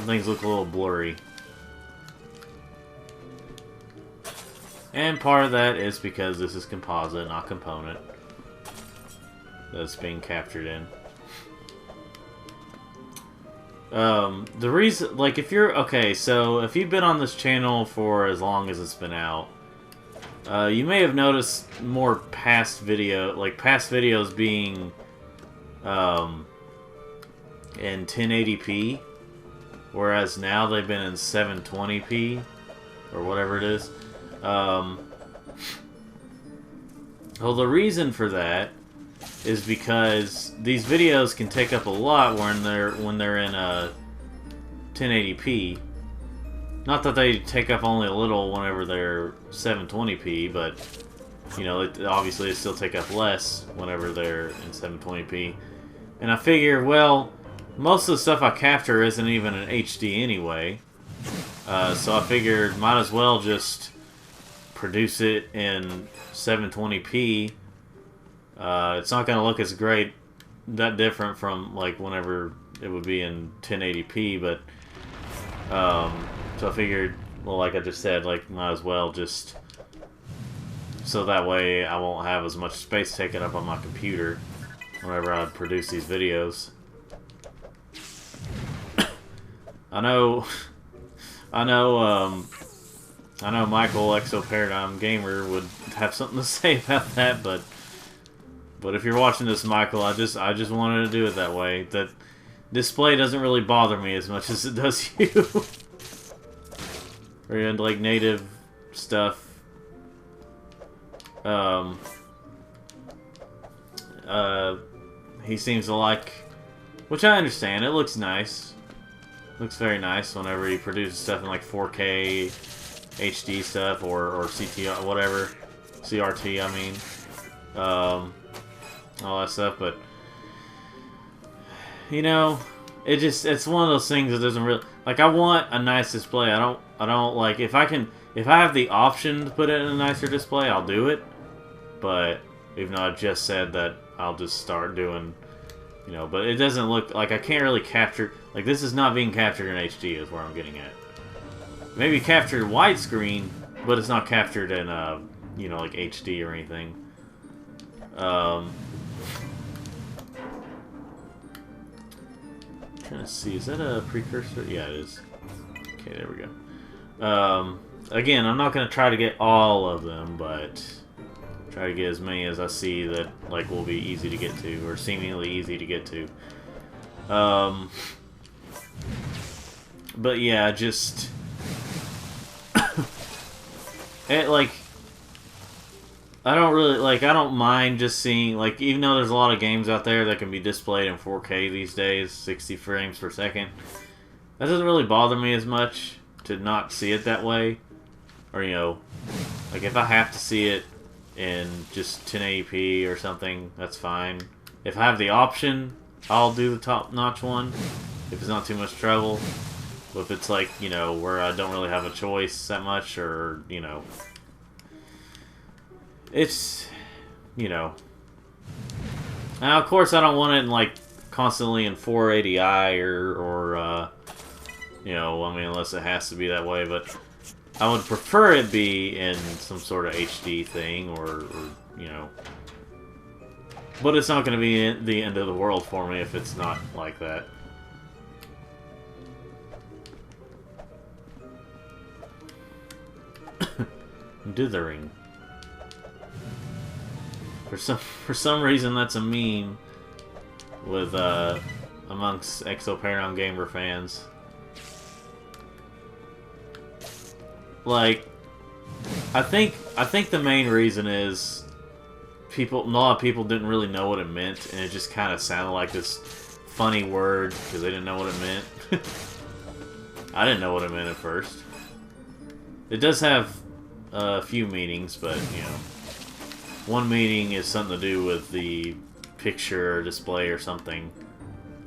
Some things look a little blurry. And part of that is because this is composite, not component, that's being captured in. The reason, like, if you're, okay, so if you've been on this channel for as long as it's been out, you may have noticed more past videos being, in 1080p, whereas now they've been in 720p, or whatever it is. Well, the reason for that is because these videos can take up a lot when they're in 1080p. Not that they take up only a little whenever they're 720p, but you know, obviously they still take up less whenever they're in 720p. And I figure, well, most of the stuff I capture isn't even in HD anyway, so I figured might as well just produce it in 720p. It's not going to look as great, that different from like whenever it would be in 1080p, but so I figured, well, like I just said, like might as well just, so that way I won't have as much space taken up on my computer whenever I produce these videos. I know Michael, Exo Paradigm Gamer, would have something to say about that, but if you're watching this, Michael, I just wanted to do it that way. That display doesn't really bother me as much as it does you. Or in like native stuff. He seems to like, which I understand. It looks nice. Looks very nice whenever he produces stuff in like 4K HD stuff or CT, whatever, CRT. I mean, all that stuff. But you know, it's one of those things that doesn't really, like, I want a nice display. I don't like, if I have the option to put it in a nicer display, I'll do it. But even though I just said that I'll just start doing, you know, but it doesn't look like I can't really capture, like, this is not being captured in HD is where I'm getting at. Maybe captured widescreen, but it's not captured in, you know, like HD or anything. Trying to see, is that a precursor? Yeah, it is. Okay, there we go. Again, I'm not going to try to get all of them, but try to get as many as I see that, like, will be easy to get to, or seemingly easy to get to. But yeah, just it, like, I don't really, like, I don't mind just seeing, like, even though there's a lot of games out there that can be displayed in 4K these days, 60 frames per second, that doesn't really bother me as much to not see it that way. Or, you know, like, if I have to see it in just 1080p or something, that's fine. If I have the option, I'll do the top-notch one, if it's not too much trouble. But if it's like, you know, where I don't really have a choice that much, or, you know, it's, you know. Now, of course, I don't want it in, like, constantly in 480i or you know, I mean, unless it has to be that way, but I would prefer it be in some sort of HD thing, or you know. But it's not going to be the end of the world for me if it's not like that. Dithering. For some reason, that's a meme with amongst Exo Paradigm Gamer fans. Like, I think the main reason is a lot of people didn't really know what it meant, and it just kind of sounded like this funny word because they didn't know what it meant. I didn't know what it meant at first. It does have a few meanings, but, you know, one meaning is something to do with the picture or display or something,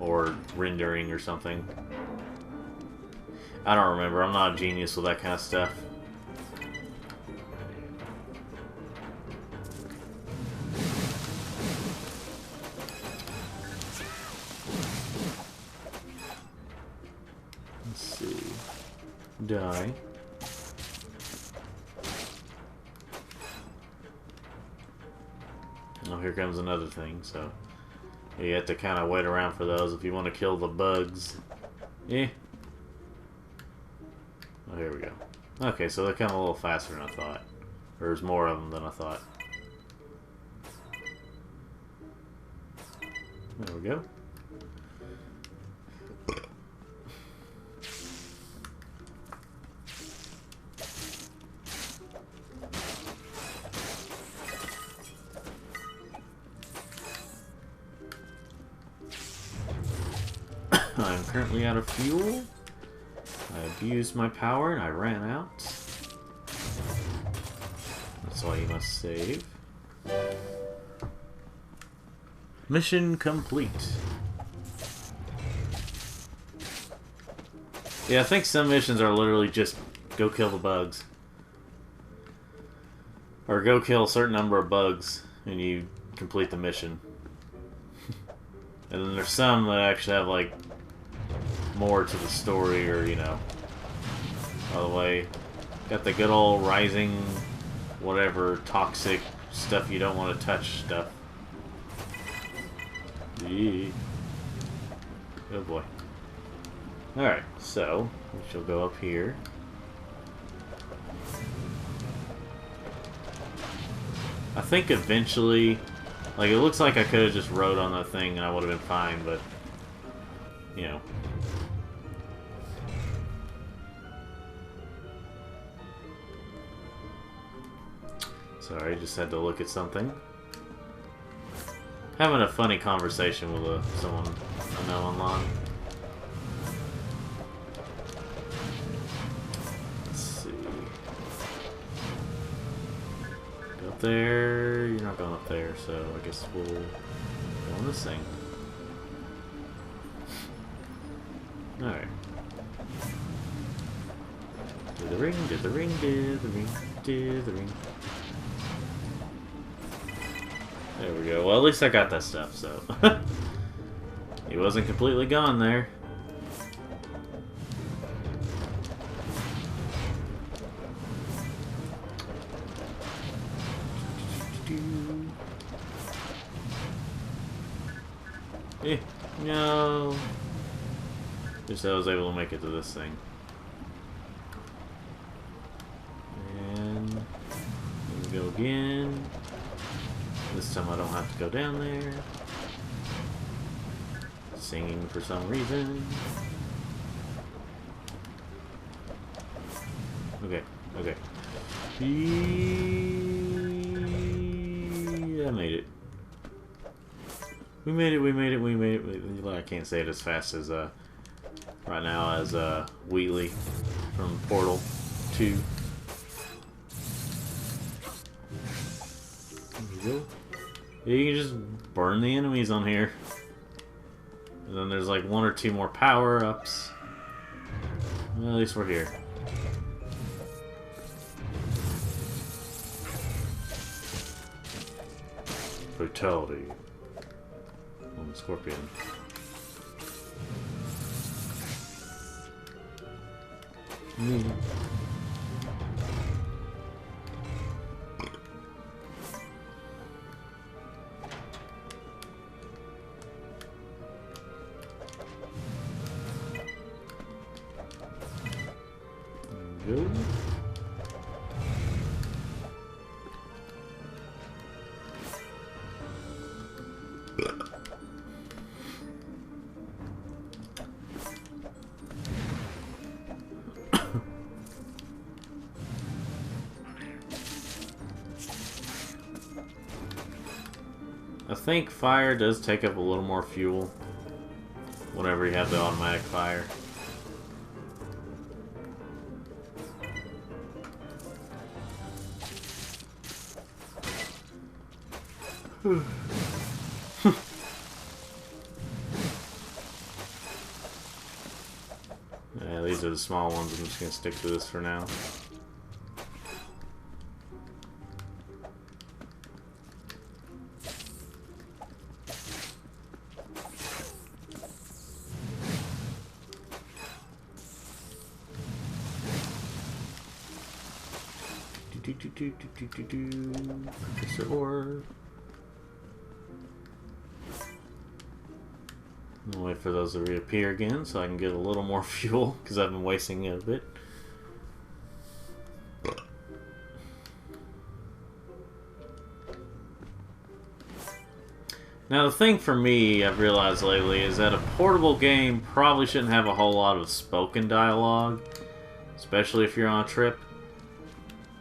or rendering or something. I don't remember. I'm not a genius with that kind of stuff. Let's die. Oh, here comes another thing, so you have to kind of wait around for those if you want to kill the bugs. Yeah. Oh, here we go. Okay, so they're kind of a little faster than I thought. There's more of them than I thought. There we go. I'm currently out of fuel. I abused my power and I ran out. That's why you must save. Mission complete. Yeah, I think some missions are literally just go kill the bugs. Or go kill a certain number of bugs and you complete the mission. And then there's some that actually have like more to the story, or you know. By the way, got the good old rising whatever toxic stuff you don't want to touch stuff. Yeah. Oh boy. Alright, so we shall go up here. I think eventually, like, it looks like I could have just rode on that thing and I would have been fine, but you know. Sorry, just had to look at something. Having a funny conversation with someone I know online. Let's see. Go up there. You're not going up there, so I guess we'll go on this thing. Alright. Do the ring, do the ring, do the ring, do the ring. There we go. Well, at least I got that stuff, so. He wasn't completely gone there. Eh, no. Just I was able to make it to this thing. And here we go again. This time I don't have to go down there. Singing for some reason. Okay, okay. I made it. We made it, we made it, we made it. I can't say it as fast as, right now as, Wheatley from Portal 2. There we go. Yeah, you can just burn the enemies on here. And then there's like 1 or 2 more power-ups. Well, at least we're here. Fatality on the Scorpion. Go. I think fire does take up a little more fuel whenever you have the automatic fire. Yeah, these are the small ones. I'm just gonna stick to this for now. Professor Orb. I'll wait for those to reappear again so I can get a little more fuel because I've been wasting it a bit. Now the thing for me I've realized lately is that a portable game probably shouldn't have a whole lot of spoken dialogue, especially if you're on a trip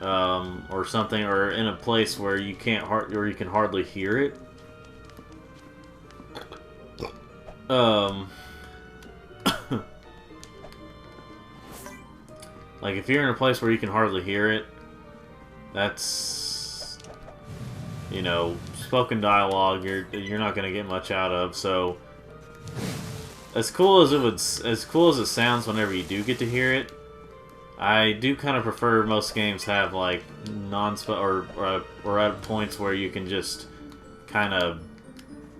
or something, or in a place where you can't or you can hardly hear it. Like if you're in a place where you can hardly hear it, that's, you know, spoken dialogue you're not gonna get much out of. So as cool as it sounds whenever you do get to hear it, I do kind of prefer most games have like or at points where you can just kind of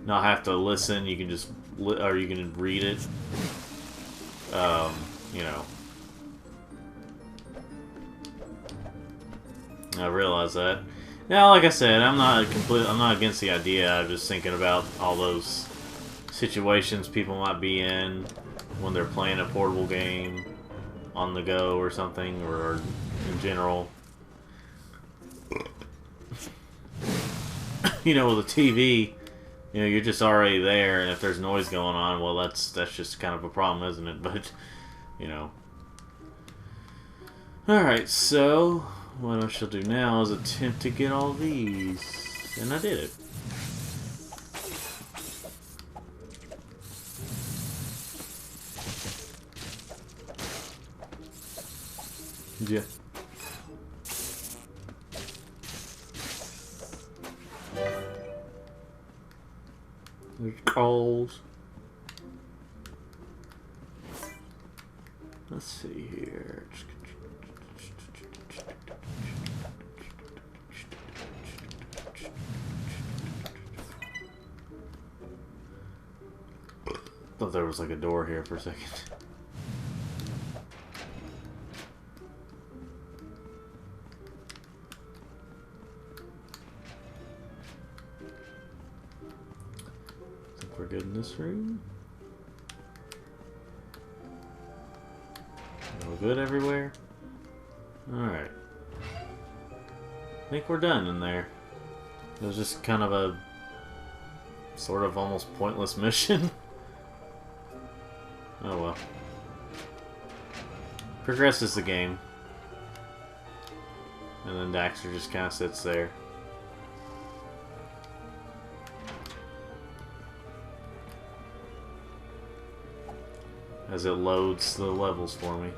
not have to listen. You can just or you can read it. You know, I realize that. Now, like I said, I'm not against the idea. I'm just thinking about all those situations people might be in when they're playing a portable game on the go or something, or in general. You know, with a TV, you know, you're just already there, and if there's noise going on, well, that's just kind of a problem, isn't it? But, you know. Alright, so what I shall do now is attempt to get all these. And I did it. Yeah. There's coals. Let's see here. Thought there was like a door here for a second. Think we're good in this room. We're good everywhere. Alright. I think we're done in there. It was just kind of a sort of almost pointless mission. Oh well. Progresses the game. And then Daxter just kind of sits there. As it loads the levels for me.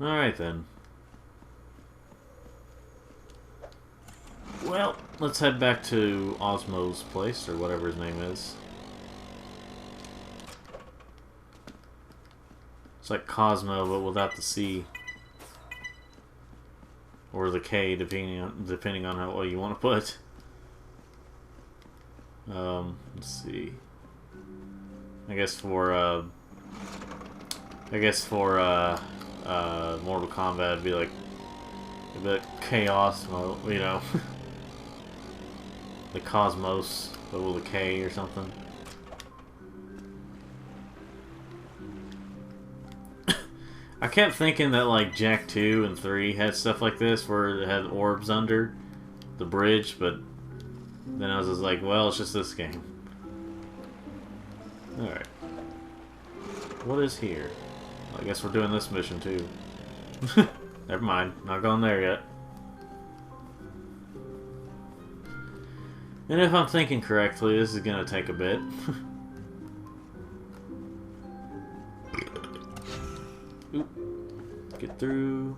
Alright then. Well, let's head back to Osmo's place, or whatever his name is. It's like Cosmo, but without the C. Or the K, depending on how well you want to put. Let's see. I guess for Mortal Kombat, it'd be like Chaos mode, you know. The Cosmos, but with a K or something. I kept thinking that like Jak 2 and 3 had stuff like this where it had orbs under the bridge, but then I was just like, well, it's just this game. Alright. What is here? I guess we're doing this mission too. Never mind, not going there yet. And if I'm thinking correctly, this is gonna take a bit. Oop. Get through.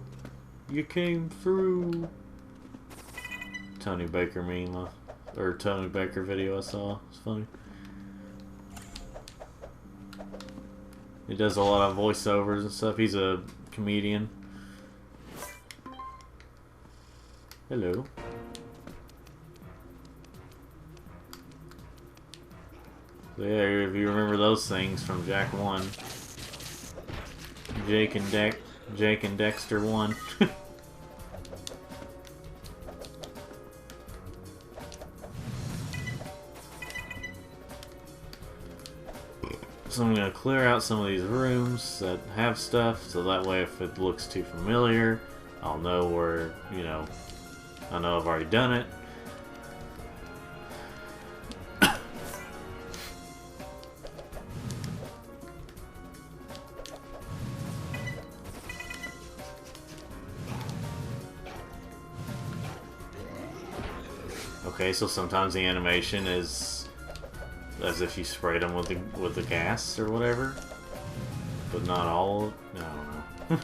You came through. Tony Baker meme, or Tony Baker video I saw. It's funny. He does a lot of voiceovers and stuff. He's a comedian. Hello. There, if you remember those things from Jak 1. Jake and Jake and Dexter won. So I'm going to clear out some of these rooms that have stuff, so that way if it looks too familiar, I'll know where, you know, I know I've already done it. Okay, so sometimes the animation is as if you sprayed them with the gas or whatever, but not all. I don't know.